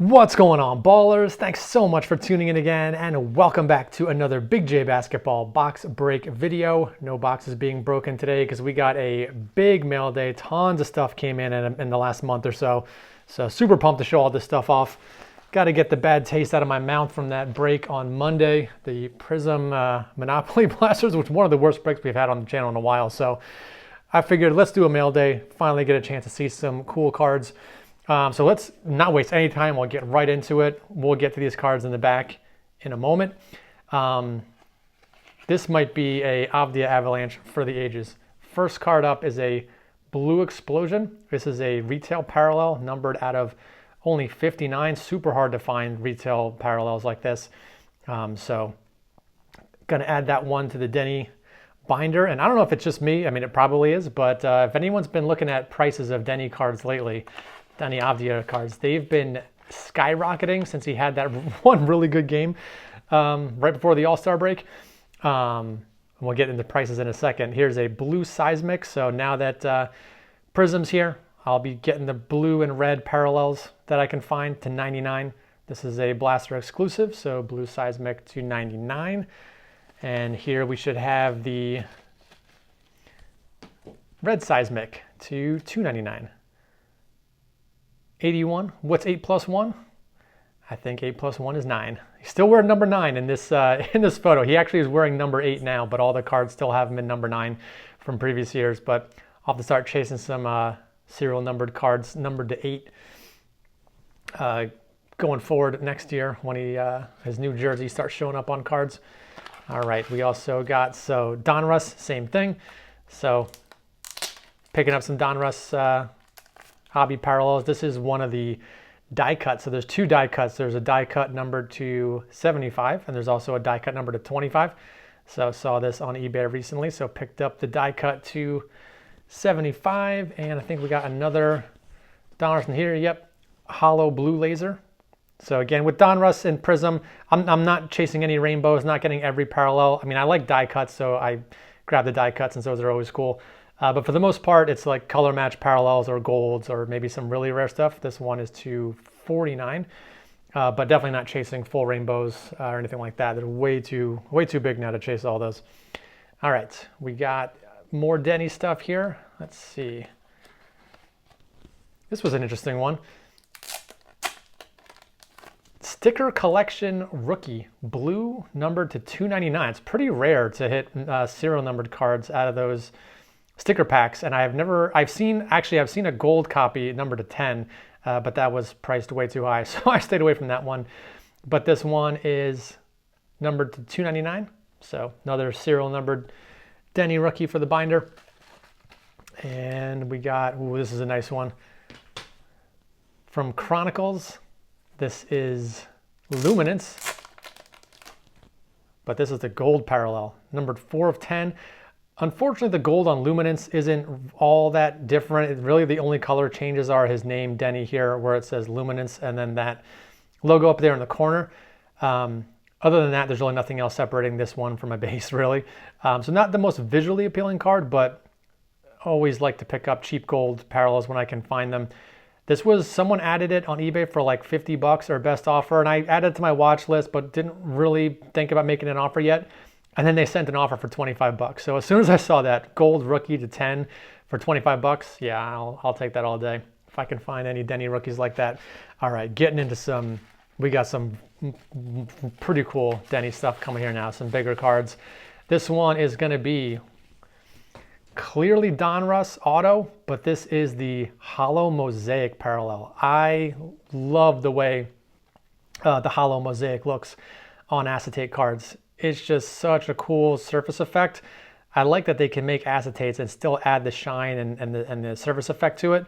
What's going on, ballers? Thanks so much for tuning in again, and welcome back to another Big J Basketball box break video. No boxes being broken today because we got a big mail day. Tons of stuff came in the last month or so. So super pumped to show all this stuff off. Got to get the bad taste out of my mouth from that break on Monday. The Prism Monopoly Blasters, which is one of the worst breaks we've had on the channel in a while. So I figured let's do a mail day, finally get a chance to see some cool cards. So let's not waste any time. We'll get right into it. We'll get to these cards in the back in a moment. This might be a Avdia Avalanche for the ages. First card up is a Blue Explosion. This is a retail parallel numbered out of only 59. Super hard to find retail parallels like this. So gonna add that one to the Denny binder. And I don't know if it's just me. I mean, it probably is. But if anyone's been looking at prices of Denny cards lately, Denny Avdia cards, they've been skyrocketing since he had that one really good game right before the All-Star break. We'll get into prices in a second. Here's a blue seismic. So now that Prism's here, I'll be getting the blue and red parallels that I can find to 99. This is a Blaster exclusive, so blue seismic to 99. And here we should have the red seismic to 299. 81. What's 8 plus 1? I think 8 plus 1 is 9. He's still wearing number 9 in this photo. He actually is wearing number 8 now, but all the cards still have him in number 9 from previous years. But I'll have to start chasing some serial numbered cards numbered to 8 going forward next year when his new jersey starts showing up on cards. All right, we also got Donruss, same thing. So picking up some Donruss hobby parallels. This is one of the die cuts. So there's two die cuts. There's a die cut numbered to 75, and there's also a die cut numbered to 25. So I saw this on eBay recently, so picked up the die cut to 75, and I think we got another Donruss in here. Yep, hollow blue laser. So again, with Donruss and Prism, I'm not chasing any rainbows, not getting every parallel. I mean, I like die cuts, so I grab the die cuts, and those are always cool. But for the most part, it's like color match parallels or golds or maybe some really rare stuff. This one is to 49, but definitely not chasing full rainbows or anything like that. They're way too big now to chase all those. All right, we got more Denny stuff here. Let's see. This was an interesting one. Sticker Collection Rookie, blue, numbered to 299. It's pretty rare to hit serial numbered cards out of those sticker packs, and I've seen a gold copy numbered to 10, but that was priced way too high, so I stayed away from that one. But this one is numbered to 299, so another serial numbered Denny rookie for the binder. And we got, this is a nice one from Chronicles. This is Luminance, but this is the gold parallel, numbered 4 of 10. Unfortunately, the gold on Luminance isn't all that different. Really, the only color changes are his name, Denny, here, where it says Luminance, and then that logo up there in the corner. Other than that, there's really nothing else separating this one from a base, really. So not the most visually appealing card, but always like to pick up cheap gold parallels when I can find them. This was, someone added it on eBay for like 50 bucks or best offer, and I added it to my watch list, but didn't really think about making an offer yet. And then they sent an offer for 25 bucks. So as soon as I saw that gold rookie to 10 for 25 bucks, yeah, I'll take that all day if I can find any Denny rookies like that. All right, getting into we got some pretty cool Denny stuff coming here now, some bigger cards. This one is going to be clearly Donruss auto, but this is the hollow mosaic parallel. I love the way the hollow mosaic looks on acetate cards. It's just such a cool surface effect. I like that they can make acetates and still add the shine and the surface effect to it.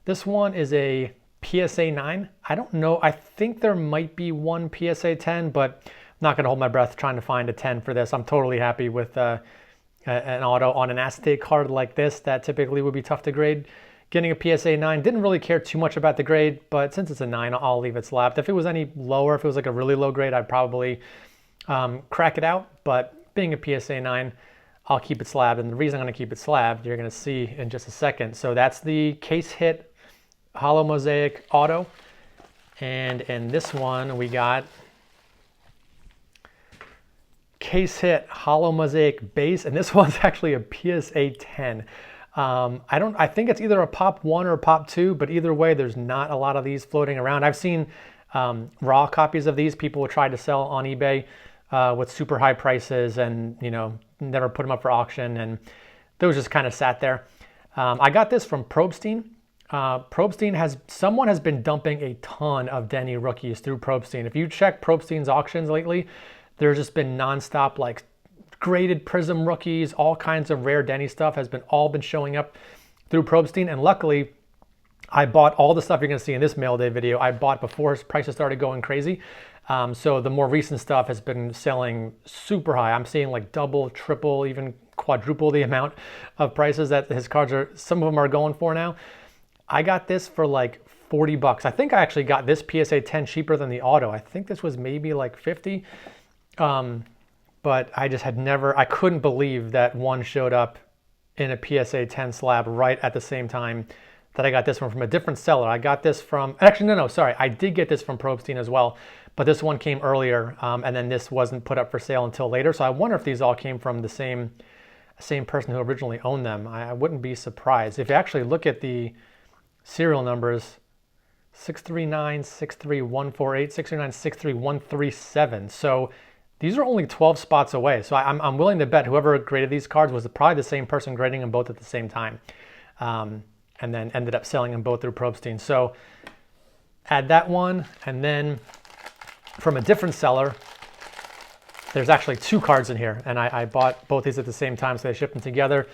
This one is a PSA 9. I don't know. I think there might be one PSA 10, but I'm not going to hold my breath trying to find a 10 for this. I'm totally happy with an auto on an acetate card like this that typically would be tough to grade. Getting a PSA 9, didn't really care too much about the grade, but since it's a 9, I'll leave it slapped. If it was any lower, if it was like a really low grade, I'd probably crack it out, but being a PSA 9, I'll keep it slabbed. And the reason I'm going to keep it slabbed, you're going to see in just a second. So that's the case hit hollow mosaic auto. And in this one, we got case hit hollow mosaic base, and this one's actually a PSA 10. I think it's either a pop 1 or a pop 2, but either way, there's not a lot of these floating around. I've seen raw copies of these. People will try to sell on eBay with super high prices, and never put them up for auction, and those just kind of sat there. I got this from Probstein. Someone has been dumping a ton of Denny rookies through Probstein. If you check Probstein's auctions lately, there's just been nonstop like graded Prism rookies, all kinds of rare Denny stuff has all been showing up through Probstein. And luckily, I bought all the stuff you're gonna see in this mail day video. I bought before his prices started going crazy. So the more recent stuff has been selling super high. I'm seeing like double, triple, even quadruple the amount of prices that his cards some of them are going for now. I got this for like 40 bucks. I think I actually got this PSA 10 cheaper than the auto. I think this was maybe like 50. But I just I couldn't believe that one showed up in a PSA 10 slab right at the same time that I got this one from a different seller. I got this from, actually, no, sorry. I did get this from Probstein as well, but this one came earlier, and then this wasn't put up for sale until later. So I wonder if these all came from the same person who originally owned them. I wouldn't be surprised. If you actually look at the serial numbers, 639, 63148, 639, 63137. So these are only 12 spots away. So I'm willing to bet whoever graded these cards was probably the same person grading them both at the same time. And then ended up selling them both through Probstein. So add that one, and then from a different seller, there's actually 2 cards in here, and I bought both these at the same time, so they shipped them together.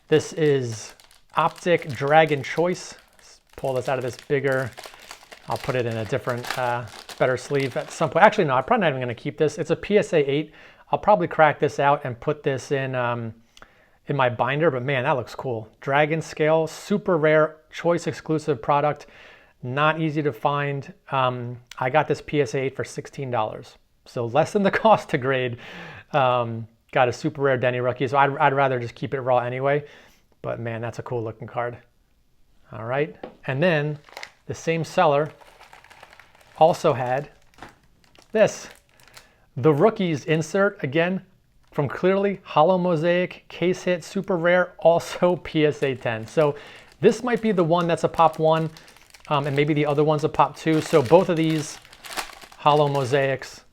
This is Optic Dragon Choice. Let's pull this out of this bigger, I'll put it in a different, better sleeve at some point. Actually, no, I'm probably not even gonna keep this. It's a PSA 8. I'll probably crack this out and put this in my binder, but man, that looks cool. Dragon scale, super rare, choice exclusive product, not easy to find. I got this PSA 8 for $16, so less than the cost to grade. Got a super rare Denny rookie, so I'd rather just keep it raw anyway, but man, that's a cool looking card. All right, and then the same seller also had this, the rookies insert, again, from Clearly, hollow mosaic, case hit, super rare, also PSA 10. So this might be the one that's a pop 1, and maybe the other one's a pop 2. So both of these hollow mosaics,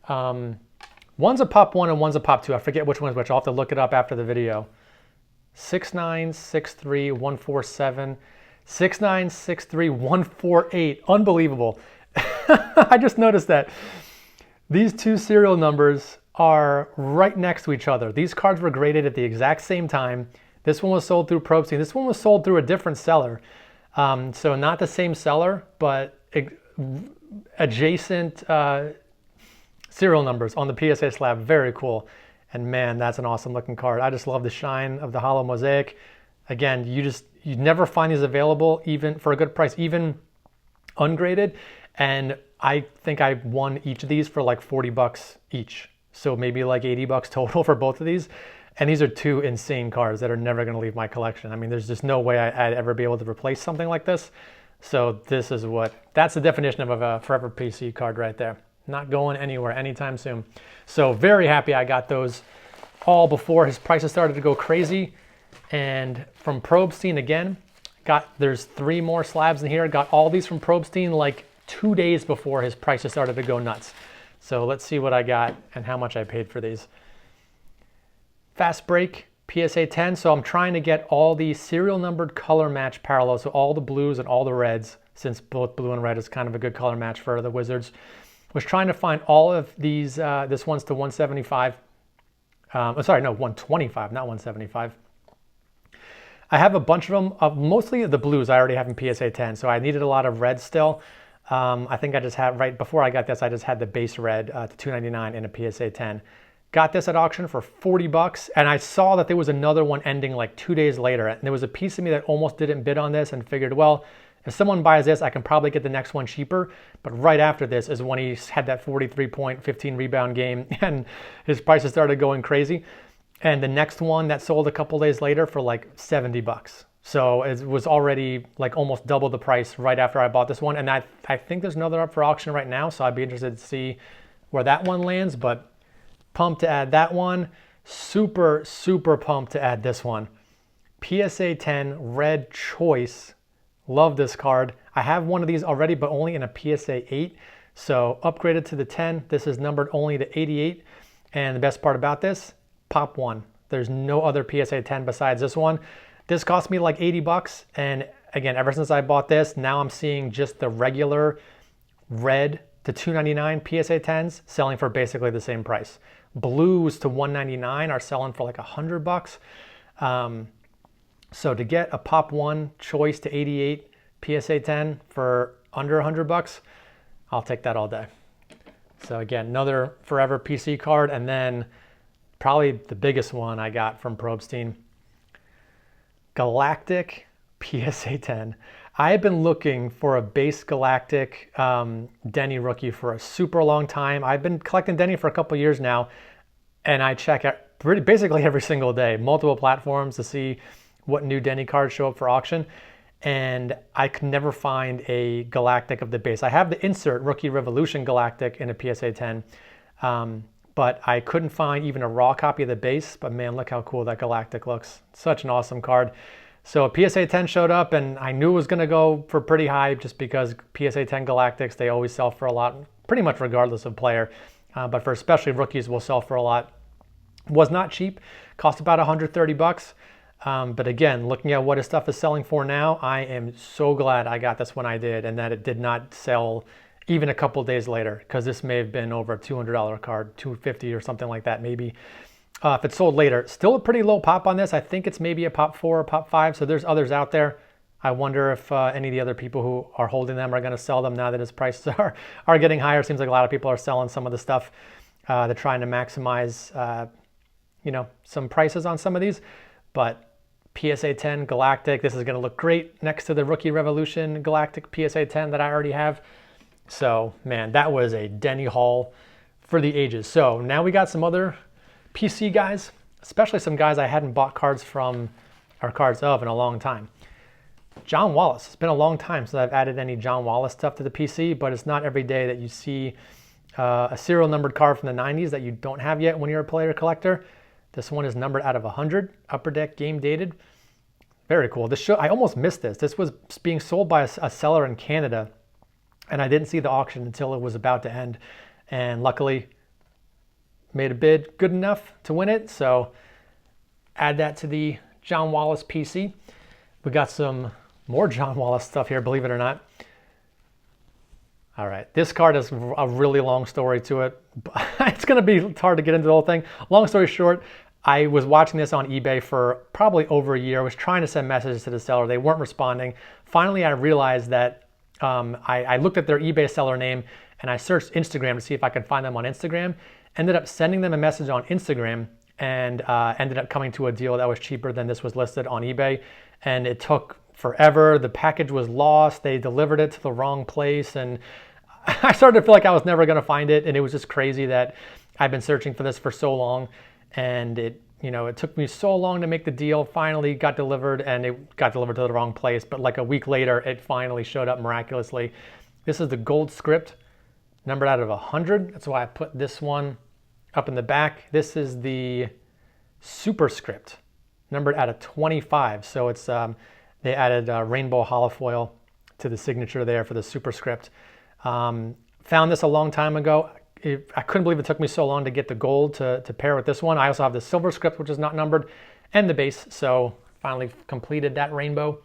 one's a pop 1 and one's a pop 2. I forget which one's which. I'll have to look it up after the video. 6963147, 6963148. Unbelievable. I just noticed that these 2 serial numbers are right next to each other. These cards were graded at the exact same time. This one was sold through Probstein. This one was sold through a different seller. So not the same seller, but adjacent serial numbers on the PSA slab. Very cool. And man, that's an awesome looking card. I just love the shine of the hollow mosaic. Again, you never find these available even for a good price, even ungraded. And I think I won each of these for like 40 bucks each. So maybe like 80 bucks total for both of these. And these are 2 insane cards that are never going to leave my collection. I mean, there's just no way I'd ever be able to replace something like this. So this is that's the definition of a forever PC card right there. Not going anywhere anytime soon. So very happy I got those all before his prices started to go crazy. And from Probstein again, there's 3 more slabs in here. Got all these from Probstein like 2 days before his prices started to go nuts. So let's see what I got and how much I paid for these. Fast break, PSA 10. So I'm trying to get all the serial numbered color match parallels. So all the blues and all the reds, since both blue and red is kind of a good color match for the Wizards. Was trying to find all of these, this one's to 175. Sorry, no, 125, not 175. I have a bunch of them, mostly the blues I already have in PSA 10. So I needed a lot of red still. I think I just had, right before I got this, I just had the base red to $2.99 in a PSA 10. Got this at auction for 40 bucks, and I saw that there was another one ending like 2 days later, and there was a piece of me that almost didn't bid on this and figured, well, if someone buys this, I can probably get the next one cheaper. But right after this is when he had that 43-point, 15 rebound game, and his prices started going crazy. And the next one that sold a couple days later for like 70 bucks. So it was already like almost double the price right after I bought this one. And I think there's another up for auction right now, so I'd be interested to see where that one lands, but pumped to add that one. Super, super pumped to add this one. PSA 10 Red Choice. Love this card. I have one of these already, but only in a PSA 8. So upgraded to the 10. This is numbered only to 88. And the best part about this, pop one. There's no other PSA 10 besides this one. This cost me like 80 bucks. And again, ever since I bought this, now I'm seeing just the regular red to $299 PSA 10s selling for basically the same price. Blues to $199 are selling for like 100 bucks. So to get a pop one choice to 88 PSA 10 for under 100 bucks, I'll take that all day. So again, another forever PC card, and then probably the biggest one I got from Probstein, Galactic PSA 10. I have been looking for a base Galactic Denny rookie for a super long time. I've been collecting Denny for a couple years now, and I check out basically every single day, multiple platforms to see what new Denny cards show up for auction. And I could never find a Galactic of the base. I have the insert Rookie Revolution Galactic in a PSA 10, but I couldn't find even a raw copy of the base. But man, look how cool that Galactic looks. Such an awesome card. So a PSA 10 showed up, and I knew it was gonna go for pretty high just because PSA 10 Galactics, they always sell for a lot, pretty much regardless of player. But for especially rookies, will sell for a lot. Was not cheap, cost about 130 bucks. But again, looking at what his stuff is selling for now, I am so glad I got this when I did, and that it did not sell even a couple days later, because this may have been over a $200 card, $250 or something like that maybe. If it sold later, still a pretty low pop on this. I think it's maybe a pop 4 or pop 5, so there's others out there. I wonder if any of the other people who are holding them are going to sell them now that his prices are getting higher. Seems like a lot of people are selling some of the stuff. They're trying to maximize, some prices on some of these, but PSA 10 Galactic. This is going to look great next to the Rookie Revolution Galactic PSA 10 that I already have. So, man, that was a Denny haul for the ages. So now we got some other PC guys, especially some guys I hadn't bought cards from or cards of in a long time. John Wallace. It's been a long time since I've added any John Wallace stuff to the PC, but it's not every day that you see a serial numbered card from the 90s that you don't have yet when you're a player collector. This one is numbered out of 100, Upper Deck game dated. Very cool. This show, I almost missed this. This was being sold by a seller in Canada, and I didn't see the auction until it was about to end. And luckily, made a bid good enough to win it. So add that to the John Wallace PC. We got some more John Wallace stuff here, believe it or not. All right, this card has a really long story to it. It's going to be hard to get into the whole thing. Long story short, I was watching this on eBay for probably over a year. I was trying to send messages to the seller. They weren't responding. Finally, I realized that I looked at their eBay seller name and I searched Instagram to see if I could find them on Instagram. Ended up sending them a message on Instagram and ended up coming to a deal that was cheaper than this was listed on eBay. And it took forever. The package was lost. They delivered it to the wrong place. And I started to feel like I was never going to find it. And it was just crazy that I've been searching for this for so long. And it took me so long to make the deal. Finally got delivered, and it got delivered to the wrong place. But like a week later, it finally showed up miraculously. This is the gold script, numbered out of 100. That's why I put this one up in the back. This is the superscript, numbered out of 25. So it's they added rainbow holofoil to the signature there for the superscript. Found this a long time ago. I couldn't believe it took me so long to get the gold to pair with this one. I also have the silver script, which is not numbered, and the base. So finally completed that rainbow,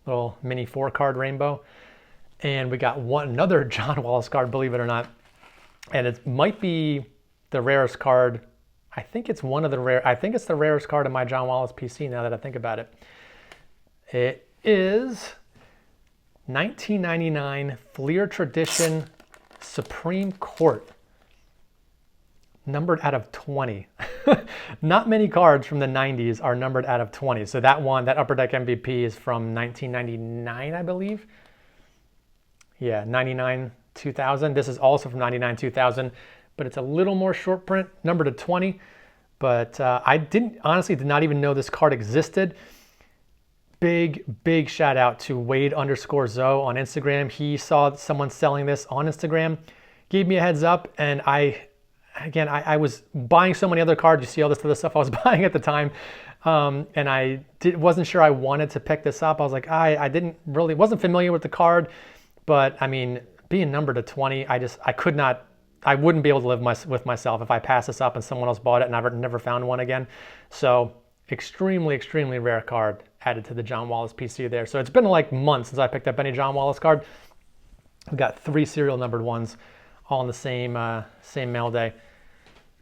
little mini 4-card rainbow. And we got another John Wallace card, believe it or not. And it might be the rarest card. I think it's the rarest card in my John Wallace PC now that I think about it. It is 1999 Fleer Tradition Supreme Court, numbered out of 20. Not many cards from the 90s are numbered out of 20. So that one, that Upper Deck MVP, is from 1999, I believe. Yeah, 99, 2000. This is also from 99, 2000, but it's a little more short print, numbered to 20. But I honestly did not even know this card existed. big shout out to Wade_Zoe on Instagram. He saw someone selling this on Instagram, gave me a heads up, and I was buying so many other cards. You see all this other stuff I was buying at the time, and I wasn't sure I wanted to pick this up. I was like, wasn't familiar with the card, but I mean, being numbered to 20, I wouldn't be able to live with myself if I passed this up and someone else bought it and I never found one again. So extremely rare card added to the John Wallace PC there. So it's been like months since I picked up any John Wallace card. We've got 3 serial numbered ones all in the same mail day.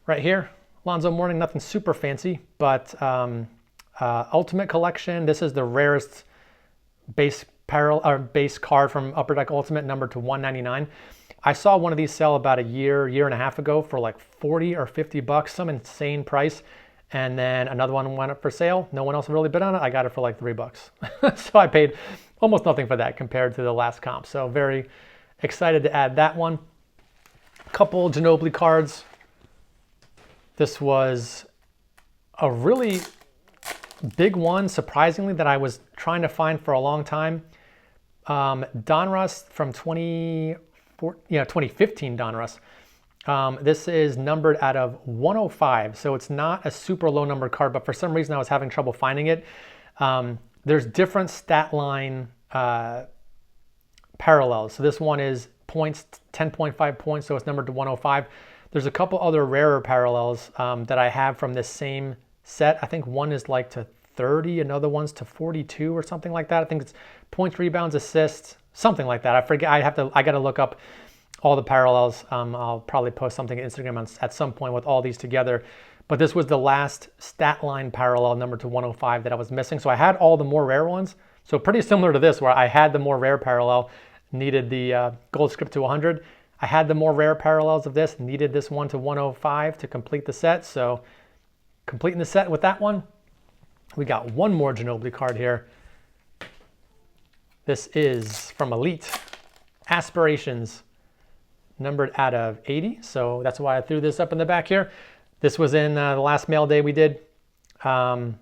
Right here, Lonzo Mourning, nothing super fancy, but Ultimate Collection. This is the rarest base card from Upper Deck Ultimate, numbered to 199. I saw one of these sell about a year and a half ago for like 40 or 50 bucks, some insane price. And then another one went up for sale. No one else really bid on it. I got it for like 3 bucks. So I paid almost nothing for that compared to the last comp. So very excited to add that one. Couple Ginobili cards. This was a really big one, surprisingly, that I was trying to find for a long time. Donruss from 2015 Donruss. This is numbered out of 105, so it's not a super low numbered card, but for some reason I was having trouble finding it. There's different stat line parallels. So this one is points, 10.5 points, so it's numbered to 105. There's a couple other rarer parallels that I have from this same set. I think one is like to 30, another one's to 42 or something like that. I think it's points, rebounds, assists, something like that. I forget. I got to look up all the parallels. I'll probably post something on Instagram at some point with all these together. But this was the last stat line parallel numbered to 105 that I was missing. So I had all the more rare ones. So pretty similar to this, where I had the more rare parallel, needed the gold script to 100. I had the more rare parallels of this, needed this one to 105 to complete the set. So completing the set with that one. We got one more Ginobili card here. This is from Elite Aspirations, numbered out of 80. So that's why I threw this up in the back here. This was in the last mail day we did. I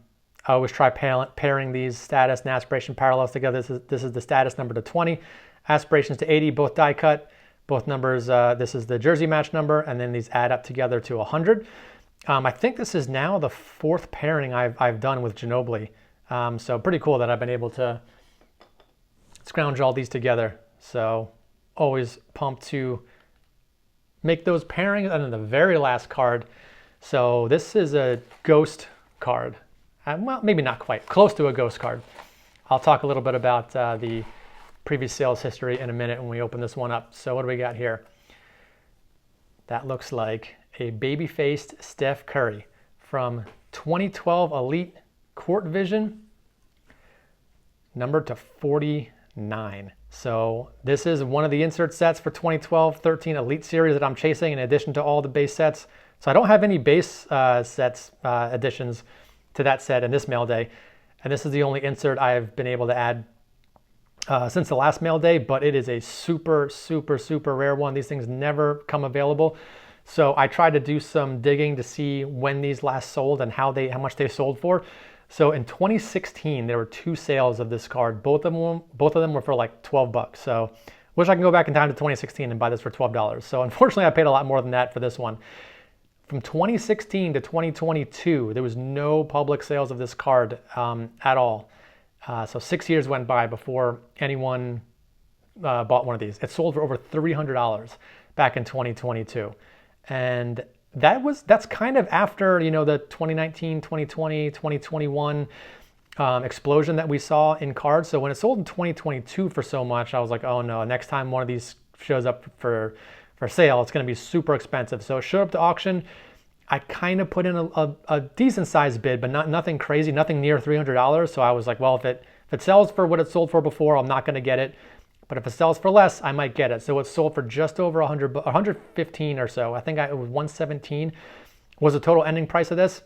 always try pairing these status and aspiration parallels together. This is the status number to 20, aspirations to 80, both die cut, both numbers. This is the jersey match number, and then these add up together to 100. I think this is now the 4th pairing I've done with Ginobili. So pretty cool that I've been able to scrounge all these together. So always pumped to make those pairings. And then the very last card. So this is a ghost card. Well, maybe not quite, close to a ghost card. I'll talk a little bit about the previous sales history in a minute when we open this one up. So what do we got here? That looks like a baby-faced Steph Curry from 2012 Elite Court Vision, numbered to 49. So this is one of the insert sets for 2012-13 Elite Series that I'm chasing in addition to all the base sets. So I don't have any base sets additions to that set in this mail day. And this is the only insert I've been able to add since the last mail day, but it is a super rare one. These things never come available. So I tried to do some digging to see when these last sold and how much they sold for. So in 2016, there were 2 sales of this card. Both of them were for like 12 bucks. So wish I can go back in time to 2016 and buy this for $12. So unfortunately, I paid a lot more than that for this one. From 2016 to 2022, there was no public sales of this card at all. So 6 years went by before anyone bought one of these. It sold for over $300 back in 2022. And that's kind of after, the 2019, 2020, 2021 explosion that we saw in cards. So when it sold in 2022 for so much, I was like, oh no, next time one of these shows up for sale, it's going to be super expensive. So it showed up to auction. I kind of put in a decent sized bid, but nothing crazy, nothing near $300. So I was like, well, if it sells for what it sold for before, I'm not going to get it. But if it sells for less, I might get it. So it sold for just over 115 or so. I think it was 117 was the total ending price of this.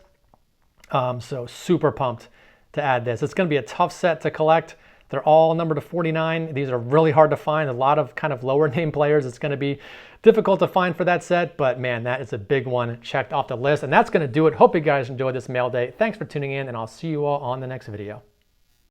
So super pumped to add this. It's going to be a tough set to collect. They're all numbered to 49. These are really hard to find. A lot of kind of lower name players. It's going to be difficult to find for that set. But man, that is a big one checked off the list. And that's going to do it. Hope you guys enjoyed this mail day. Thanks for tuning in, and I'll see you all on the next video.